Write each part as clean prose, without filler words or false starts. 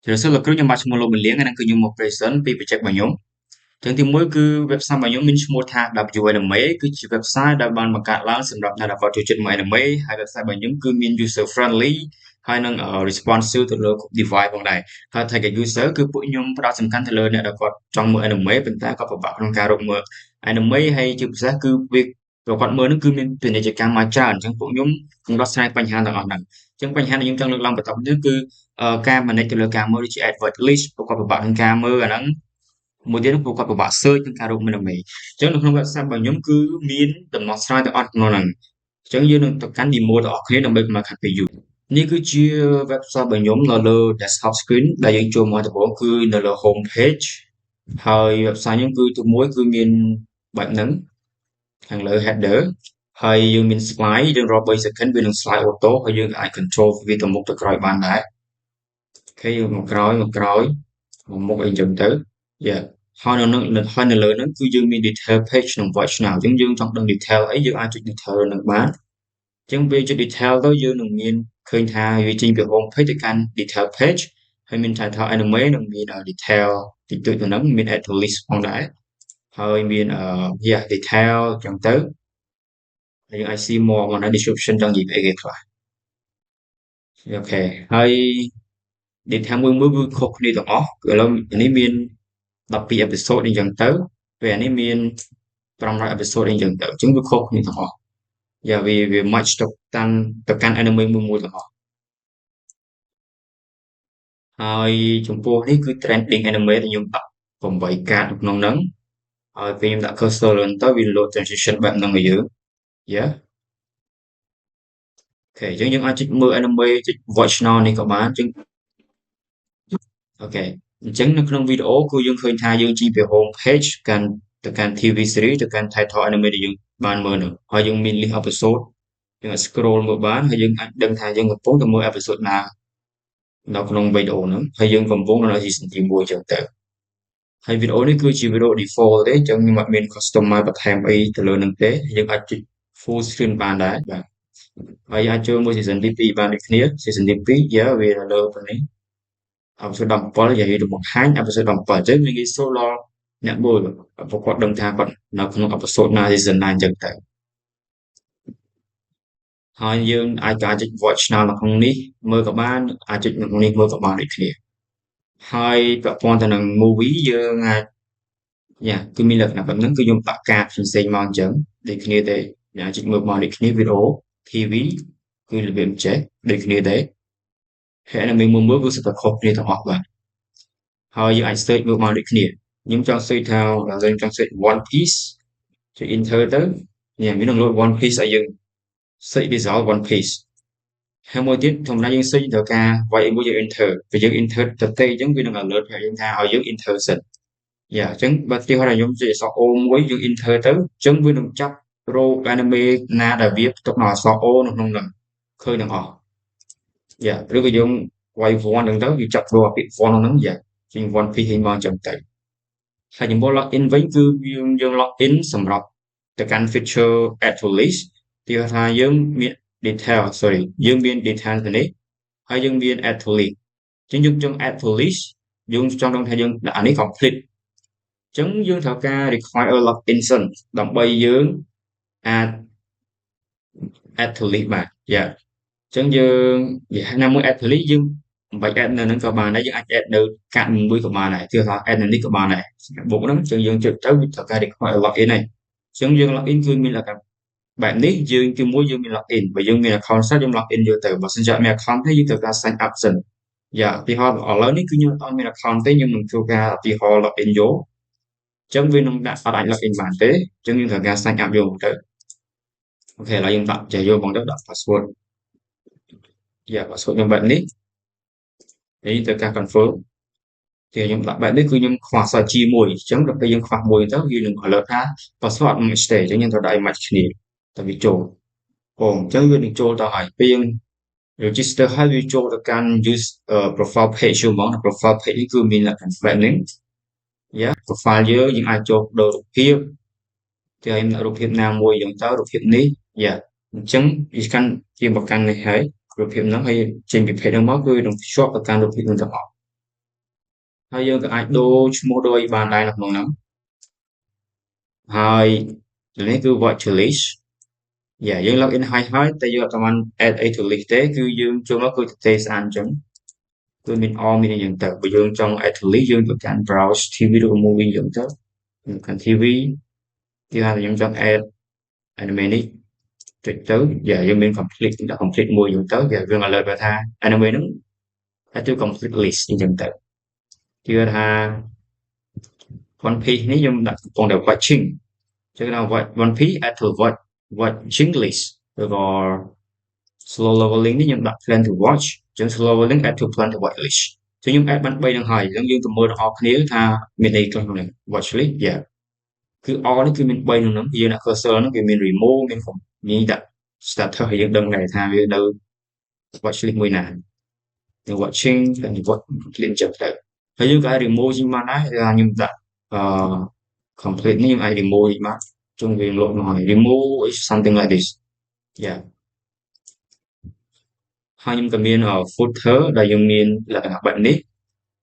Thì sự là cứ nhưng mà chúng mình liền anh cứ nhưng một person pi project bao nhiêu chẳng thì mỗi cứ website bao nhiêu mình mua thang đập vô anime cứ chỉ website đã ban mà cả lang sầm đập là đập vào tiêu chuẩn mà anime hay website bao nhiêu cứ mình user friendly hay năng responsive từ lượt device bằng này hay thay cái user cứ mỗi nhóm đã sẵn khăn từ lượt này đã có trong mưa anime bên ta có bảo bảo trong cả mưa anime hay chụp giá cứ việc rồi còn mưa nó cứ mình từ này chỉ càng mà tràn chẳng mỗi nhóm cũng có saiបញ្ហាទាំងអស់ហ្នឹងអញ្ចឹងបញ្ហាដែលយើងចង់លើកឡើងបន្តទៀតគឺការ manage ទៅលើការមើលដូចជា advert list ប្រកបប្របាក់នឹងការមើលអាហ្នឹងមួយទៀតគឺគាត់ពិបាក search នឹងការរក anime អញ្ចឹងនៅក្នុង website របស់ខ្ញុំគឺមានដំណោះស្រាយទាំងអស់ក្នុងហ្នឹងអញ្ចឹងយើងនឹងទៅកាន់ demo ទាំងអស់គ្នាដើម្បីកុំឲ្យខាត់ពេលយូរនេះគឺជា website របស់ខ្ញុំនៅលើ desktop screen ដែលយើងចូលមកដំបូងគឺនៅលើ home page ហើយ website ខ្ញុំគឺទីមួយគឺមានបែបហ្នឹងខាងលើ header ហើយយើងមាន slide យើងរាប់3 second វានឹង slide auto ហើយយើងអាច control វាទៅមុខទៅក្រោយបានដែរអូខេយើងមកក្រោយមកមុខអីចឹងទៅ yeah ហើយនៅនឹងហើយនៅលើហ្នឹងគឺយើងមាន detail page និង voice now អញ្ចឹងយើងចង់ដឹង detail អីយើងអាចចុច detail នឹងបានអញ្ចឹងពេលចុច detail ទៅយើងនឹងមានឃើញថាវាចេញពី home page ទៅកាន់ detail page ហើយមាន title anime និងមាន detail តិចតួចទៅហ្នឹងមាន add to list ផងដែរហើយមានyeah detail អញ្ចឹងទៅហើយយើងអាច see more មកនៅ description ចង់និយាយអីគេខ្លះអូខេហើយ detail មួយគឺខុសគ្នាទាំងអស់គឺឥឡូវនេះមាន12 episode អីចឹងទៅពេលនេះមាន500 episode អីចឹងទៅអញ្ចឹងវាខុសគ្នាទាំងអស់យ៉ាវា match ទៅកាន់ anime មួយទាំងអស់ហើយចំពោះនេះគឺ trending anime ដែលខ្ញុំដាក់8កាតនៅក្នុងហ្នឹងហើយពេលខ្ញុំដាក់ cursor លើទៅវា load transition បែបហ្នឹងឲ្យយើងយ៉ាអូខេអញ្ចឹងយើងអាចចុចមើល anime ចុច watch now នេះក៏បានអញ្ចឹងអូខេអញ្ចឹងនៅក្នុងវីដេអូគឺយើងឃើញថាយើងជិះពី home page ទៅកាន់ TV series ទៅកាន់ title anime ដែលយើងបានមើលនោះហើយយើងមាន list episode យើងអាច scroll មើលបានហើយយើងអាចដឹងថាយើងកំពុងតែមើល episode ណានៅក្នុងវីដេអូហ្នឹងហើយយើងកំពុងនៅ season ទី1អញ្ចឹងទៅហើយវីដេអូនេះគឺជាវីដេអូ default ទេអញ្ចឹងខ្ញុំអត់មាន customize បន្ថែមអីទៅលើហ្នឹងទេយើងអាចចុច full screen បានដែរបាទហើយអាចចូលមើល season ទី2បានដូចគ្នា season ទី2យ៉ាវានៅលើប៉ុណ្នេះ episode 17និយាយទៅបង្ហាញ episode 17អញ្ចឹងវាងាយស្រួលដល់អ្នកមើលព្រោះគាត់ដឹងថាគាត់នៅក្នុង episode ណា season ណាអញ្ចឹងទៅហើយយើងអាចចុច watch now នៅក្នុងនេះមើលក៏បានអាចចុចនៅក្នុងនេះមើលក៏បានដូចគ្នាហើយពាក់ព័ន្ធទៅនឹង movie យើងអាចយ៉ាគឺមានលក្ខណៈបែបហ្នឹងគឺខ្ញុំបាក់កាតផ្សេងៗមកអញ្ចឹងដូចគ្នាទេយើងអាចចុចមើលមកដូចគ្នាវីដេអូ TV គឺរបៀបចេះដូចគ្នាទេហើយ anime មួយគឺសិតតែខុសគ្នាទាំងអស់បាទហើយយើងអាច search មើលមកដូចគ្នាខ្ញុំចង់ search ថាយើងចង់ search One Piece ចុច enter ទៅញ៉ាំវានឹង load One Piece ឲ្យយើង search result One Piece ហើយមួយទៀតធម្មតាយើង search ត្រូវការវាយអីមួយយើង enter ពេលយើង enter ទៅទេអញ្ចឹងវានឹង alert ប្រាប់យើងថាឲ្យយើង enter សិនយ៉ាអញ្ចឹងបើឧទាហរណ៍ថាខ្ញុំចុចអក្សរ O មួយយើង enter ទៅអញ្ចឹងវានឹងចាប់រក anime ណាដែលវាផ្ទុកនៅអក្សរ O នៅក្នុងហ្នឹងឃើញទាំងអស់យ៉ាឬក៏យើងវាយ one ហ្នឹងទៅវាចាប់រកពាក្យ one ក្នុងហ្នឹងយ៉ាចេញ One Piece ឲ្យមកអញ្ចឹងទៅហើយចំពោះ login វិញគឺយើង login សម្រាប់ទៅកាន់ feature add to list ទីថាយើងមាន detail sorry យើងមាន detail ទៅនេះហើយយើងមាន add to list អញ្ចឹងយើងចង់ add to list យើងចង់ដឹងថាយើងដាក់អានេះ complete អញ្ចឹងយើងត្រូវការ require login សិនដើម្បីយើងអាច add to list បានយ៉ាអញ្ចឹងយើងនិយាយណាមួយ add to list យើងមិនបាច់ add នៅហ្នឹងក៏បានដែរយើងអាច add នៅកាតមួយក៏បានដែរគឺថា add នៅនេះក៏បានដែរបុកហ្នឹងអញ្ចឹងយើងចុចទៅវាត្រូវការ require login ហើយអញ្ចឹងយើង login គឺមានលក្ខណៈបែបនេះយើងទីមួយយើងមាន login បើយើងមាន account សិនយើង login យកទៅបើសិនជាអត់មាន account ទេយើងត្រូវការ sign up សិនយ៉ាឧទាហរណ៍ឥឡូវនេះគឺខ្ញុំអត់មាន account ទេខ្ញុំនឹងធ្វើការឧទាហរណ៍ login យកអញ្ចឹងវានឹងដាក់អត់អាច login បានទេអញ្ចឹងយើងត្រូវការ sign up យកទៅអូខេឥឡូវយើងដាក់ចេះយកបងទៅដាក់ password យ៉ា password ខ្ញុំបែបនេះហើយត្រូវការ confirm ជាខ្ញុំដាក់បែបនេះគឺខ្ញុំខ្វះសាជីមួយអញ្ចឹងដល់ពេលយើងខ្វះមួយទៅវានឹង alert ថា password អត់ match ទេអញ្ចឹងយើងត្រូវដាក់ឲ្យ match គ្នាតែវាចូលអូអញ្ចឹងវានឹងចូលទៅហើយពេលយើង register ហើយវាចូលទៅកាន់ use profile page ហ្មង profile page នេះគឺមានលក្ខណៈបែបនេះយ៉ា profile យើងអាចចូលដូររូបភាពគេឲ្យដាក់រូបភាពណាមួយអញ្ចឹងទៅរូបភាពនេះយ៉ាអញ្ចឹងវាកាន់ជាប្រកាន់នេះហើយរូបភាពហ្នឹងហើយចេញពី page ហ្នឹងមកគឺនឹងភ្ជាប់ទៅកាន់រូបភាពហ្នឹងទាំងអស់ ហើយយើងក៏អាចដូរឈ្មោះដូចបានដែរនៅក្នុងហ្នឹងហើយនេះគឺ watch list យើង log in ហើយតែយើងអត់ទាន់ add អី to list ទេគឺយើងចូលមកគឺទេស្អាតអញ្ចឹងគឺមាន all មានអីចឹងទៅបើយើងចង់ add to list យើងទៅកាន់ browse TV ឬ movie ចឹងទៅកាន់ TV គេថាខ្ញុំចង់ add anime នេះចុចទៅយើងមាន complete ដាក់ complete មួយចឹងទៅវា alert ថា anime ហ្នឹង add to complete list អញ្ចឹងទៅជឿថា One Piece នេះខ្ញុំដាក់កំពុងតែ watching ចឹងថា One Piece add to watching list ឬក៏ slow leveling នេះខ្ញុំដាក់ plan to watch ចឹង slow leveling add to plan to watch list ចឹងខ្ញុំ add បាន3ហ្នឹងហើយចឹងយើងទៅមើលទាំងអស់គ្នាថាមានអីខ្លះក្នុងហ្នឹង watch list គឺ all នេះគឺមាន3ក្នុងហ្នឹងយើងដាក់ cursor ហ្នឹងវាមាន remove មានដាក់ starter ហើយយើងដឹងដែរថាវានៅ watch list មួយណានៅ watching ហើយ watch complete ចឹងទៅហើយយើងក៏អាច remove ចេញបានដែរថាខ្ញុំដាក់complete នេះខ្ញុំអាច remove ចេញបានជុំវាលក់មកហើយ remove is something like this ហើយខ្ញុំក៏មាន footer ដែលយើងមានលក្ខណៈបែបនេះ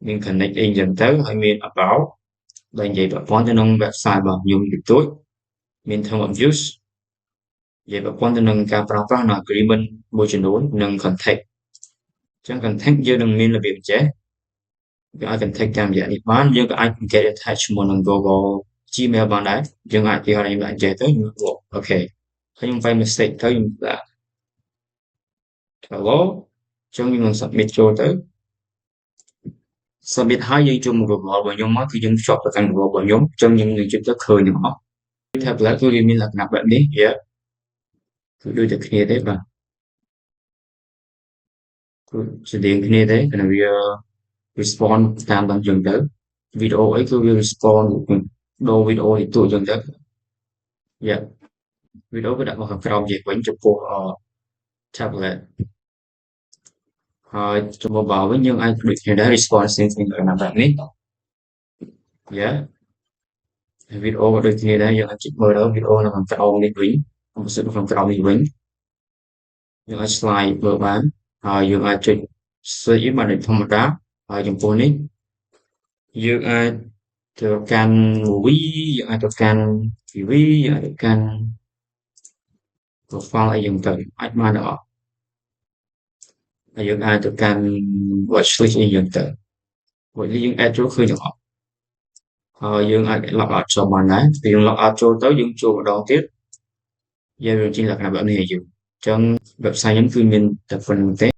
មាន connect អីចឹងទៅហើយមាន about ដែលនិយាយពាក់ព័ន្ធទៅនឹង website របស់ខ្ញុំតិចតួចមាន term of use និយាយពាក់ព័ន្ធទៅនឹងការប្រើប្រាស់នៅ agreement មួយចំនួននិង contact ចឹង contact យើងនឹងមានរបៀបចេះយើងអាច contact តាមរយៈនេះបានយើងក៏អាច get attach ជាមួយនឹង Google Gmail បានដែរយើងអាចគេឲ្យខ្ញុំដាក់ចេះទៅខ្ញុំអូខេហើយខ្ញុំ find mistake ទៅខ្ញុំដាក់ hello ចឹងខ្ញុំនឹង submit ចូលទៅ submit ហើយយើងចូលមក Google របស់ខ្ញុំមកគឺយើងភ្ជាប់ទៅកាន់ Google របស់ខ្ញុំចឹងយើងនឹងជិតទៅឃើញទាំងអស់ tablet គឺវាមានលក្ខណៈបែបនេះគឺដូចតែគ្នាទេបាទគឺស្តៀងគ្នាទេប៉ុន្តែវា respond តាមដល់ចឹងទៅវីដេអូអីគឺវា respond ដូរវីដេអូនេះតួចឹងទៅវីដេអូគឺដាក់មកខាងក្រោមជាវិញចំពោះ tablet ហើយចំពោះ mobile វិញយើងអាចដូចគ្នាដែរ response ផ្សេងៗលក្ខណៈបែបនេះវីដេអូក៏ដូចគ្នាដែរយើងអាចចុចមើលទៅវីដេអូនៅខាងក្រោមនេះវិញopposite នៅខាងក្រោមនេះវិញយើងអាច slide មើលបានហើយយើងអាចចុច search បានធម្មតាហើយចំពោះនេះយើងអាចទៅកាន់ movie យើងអាចទៅកាន់ TV យើងអាចទៅកាន់ profile អីយ៉ាងទៅអាចបានទាំងអស់ហើយយើងអាចទៅកាន់ watch list អីយ៉ាងទៅ watch list យើង add ចូលឃើញទាំងអស់ហើយយើងអាច log out ចូលបានដែរពេលយើង log out ចូលទៅយើងចូលម្ដងទៀតយើងចេញលក្ខណៈបែបនេះឲ្យយើងអញ្ចឹង website ខ្ញុំគឺមានតែប៉ុណ្្នឹងទេ